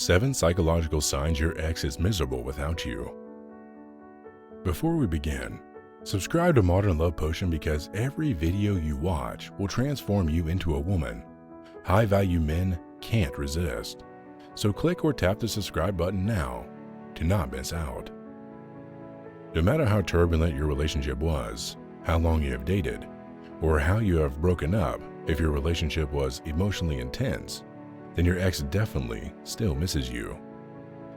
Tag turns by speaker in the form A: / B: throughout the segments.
A: 7 Psychological Signs Your Ex is Miserable Without You. Before we begin, subscribe to Modern Love Potion because every video you watch will transform you into a woman high-value men can't resist. So click or tap the subscribe button now to not miss out. No matter how turbulent your relationship was, how long you have dated, or how you have broken up, if your relationship was emotionally intense, then your ex definitely still misses you.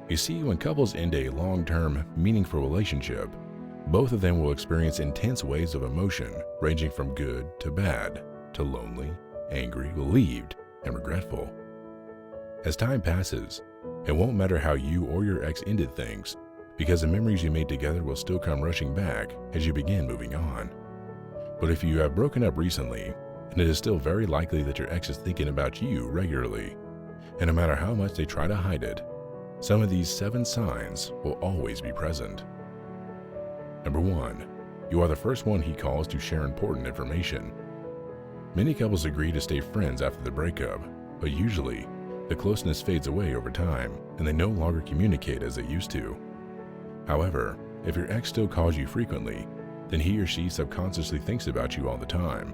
A: You see, when couples end a long-term, meaningful relationship, both of them will experience intense waves of emotion ranging from good to bad, to lonely, angry, relieved, and regretful. As time passes, it won't matter how you or your ex ended things, because the memories you made together will still come rushing back as you begin moving on. But if you have broken up recently, then it is still very likely that your ex is thinking about you regularly, and no matter how much they try to hide it, some of these 7 signs will always be present. Number 1. You are the first one he calls to share important information. Many couples agree to stay friends after the breakup, but usually, the closeness fades away over time and they no longer communicate as they used to. However, if your ex still calls you frequently, then he or she subconsciously thinks about you all the time,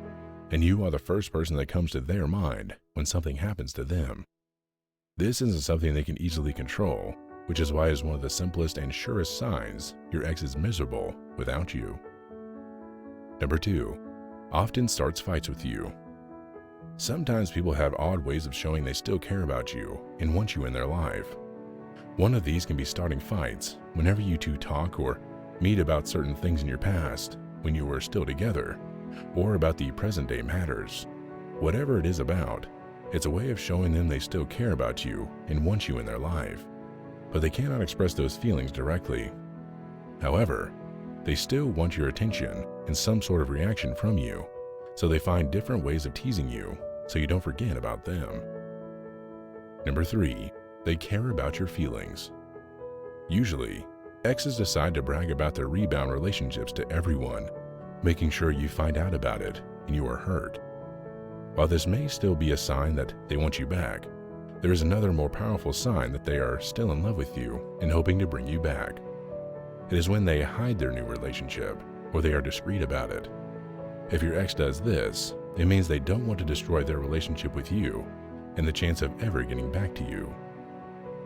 A: and you are the first person that comes to their mind when something happens to them. This isn't something they can easily control, which is why it is one of the simplest and surest signs your ex is miserable without you. Number 2. Often starts fights with you. Sometimes people have odd ways of showing they still care about you and want you in their life. One of these can be starting fights whenever you two talk or meet about certain things in your past when you were still together, or about the present day matters. Whatever it is about, it's a way of showing them they still care about you and want you in their life, but they cannot express those feelings directly. However, they still want your attention and some sort of reaction from you, so they find different ways of teasing you so you don't forget about them. Number 3. They care about your feelings. Usually, exes decide to brag about their rebound relationships to everyone, making sure you find out about it and you are hurt. While this may still be a sign that they want you back, there is another more powerful sign that they are still in love with you and hoping to bring you back. It is when they hide their new relationship or they are discreet about it. If your ex does this, it means they don't want to destroy their relationship with you and the chance of ever getting back to you.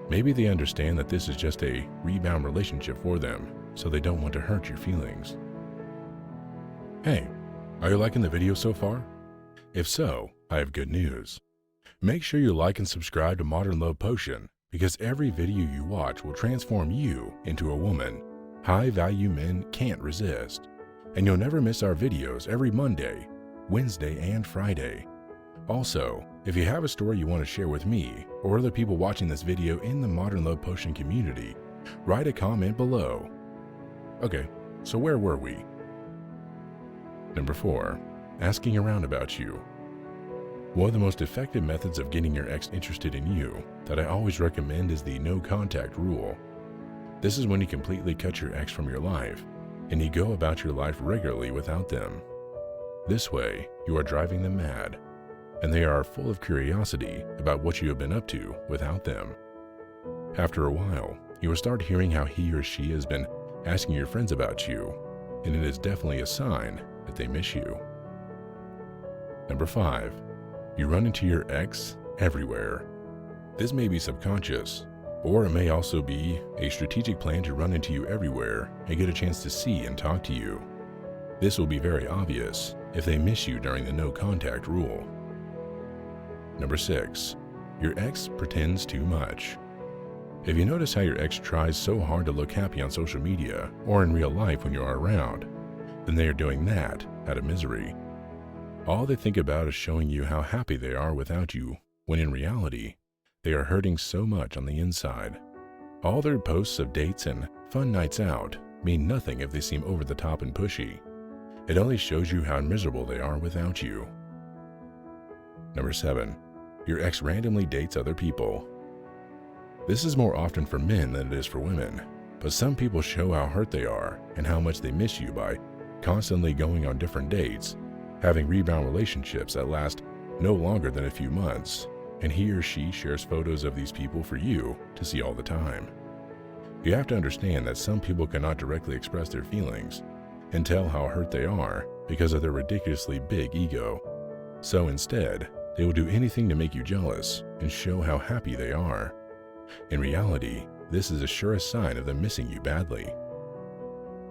A: Maybe they understand that this is just a rebound relationship for them, so they don't want to hurt your feelings. Hey, are you liking the video so far? If so, I have good news. Make sure you like and subscribe to Modern Love Potion because every video you watch will transform you into a woman high-value men can't resist. And you'll never miss our videos every Monday, Wednesday, and Friday. Also, if you have a story you want to share with me or other people watching this video in the Modern Love Potion community, write a comment below. Okay, so where were we? Number 4. Asking around about you. One of the most effective methods of getting your ex interested in you that I always recommend is the no contact rule. This is when you completely cut your ex from your life and you go about your life regularly without them. This way, you are driving them mad, and they are full of curiosity about what you have been up to without them. After a while, you will start hearing how he or she has been asking your friends about you, and it is definitely a sign that they miss you. Number 5. You run into your ex everywhere. This may be subconscious, or it may also be a strategic plan to run into you everywhere and get a chance to see and talk to you. This will be very obvious if they miss you during the no contact rule. Number 6. Your ex pretends too much. If you notice how your ex tries so hard to look happy on social media or in real life when you are around, then they are doing that out of misery. All they think about is showing you how happy they are without you, when in reality, they are hurting so much on the inside. All their posts of dates and fun nights out mean nothing if they seem over the top and pushy. It only shows you how miserable they are without you. Number 7. Your ex randomly dates other people. This is more often for men than it is for women, but some people show how hurt they are and how much they miss you by constantly going on different dates, having rebound relationships that last no longer than a few months, and he or she shares photos of these people for you to see all the time. You have to understand that some people cannot directly express their feelings and tell how hurt they are because of their ridiculously big ego. So instead, they will do anything to make you jealous and show how happy they are. In reality, this is the surest sign of them missing you badly.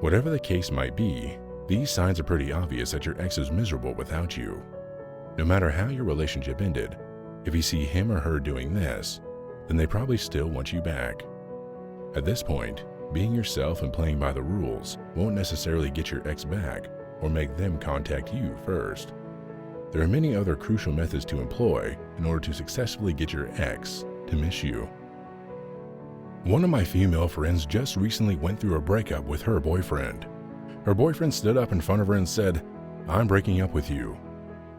A: Whatever the case might be, these signs are pretty obvious that your ex is miserable without you. No matter how your relationship ended, if you see him or her doing this, then they probably still want you back. At this point, being yourself and playing by the rules won't necessarily get your ex back or make them contact you first. There are many other crucial methods to employ in order to successfully get your ex to miss you. One of my female friends just recently went through a breakup with her boyfriend. Her boyfriend stood up in front of her and said, "I'm breaking up with you."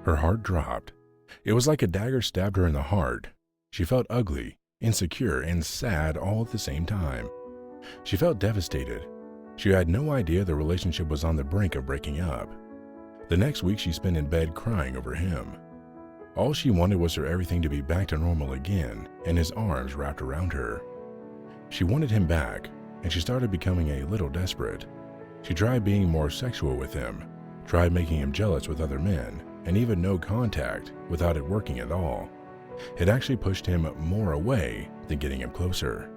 A: Her heart dropped. It was like a dagger stabbed her in the heart. She felt ugly, insecure, and sad all at the same time. She felt devastated. She had no idea the relationship was on the brink of breaking up. The next week she spent in bed crying over him. All she wanted was for everything to be back to normal again and his arms wrapped around her. She wanted him back, and she started becoming a little desperate. She tried being more sexual with him, tried making him jealous with other men, and even no contact without it working at all. It actually pushed him more away than getting him closer.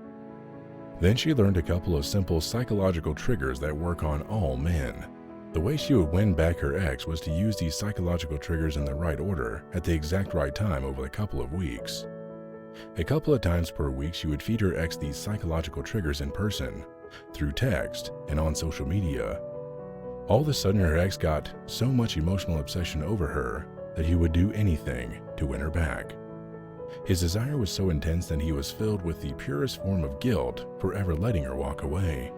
A: Then she learned a couple of simple psychological triggers that work on all men. The way she would win back her ex was to use these psychological triggers in the right order at the exact right time over a couple of weeks. A couple of times per week, she would feed her ex these psychological triggers in person, through text, and on social media. All of a sudden, her ex got so much emotional obsession over her that he would do anything to win her back. His desire was so intense that he was filled with the purest form of guilt for ever letting her walk away.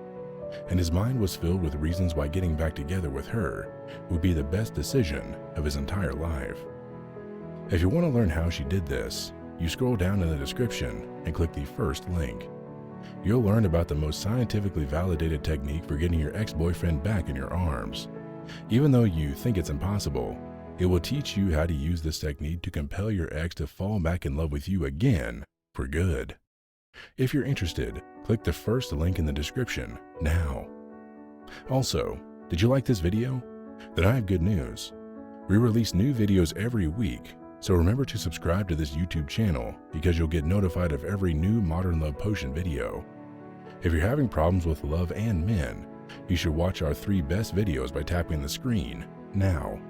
A: And his mind was filled with reasons why getting back together with her would be the best decision of his entire life. If you want to learn how she did this, you scroll down in the description and click the first link. You'll learn about the most scientifically validated technique for getting your ex-boyfriend back in your arms. Even though you think it's impossible, it will teach you how to use this technique to compel your ex to fall back in love with you again for good. If you're interested, click the first link in the description now. Also, did you like this video? Then I have good news. We release new videos every week, so remember to subscribe to this YouTube channel because you'll get notified of every new Modern Love Potion video. If you're having problems with love and men, you should watch our 3 best videos by tapping the screen now.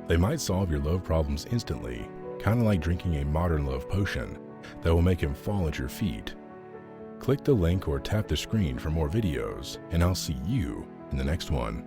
A: They might solve your love problems instantly, kind of like drinking a Modern Love Potion that will make him fall at your feet. Click the link or tap the screen for more videos, and I'll see you in the next one.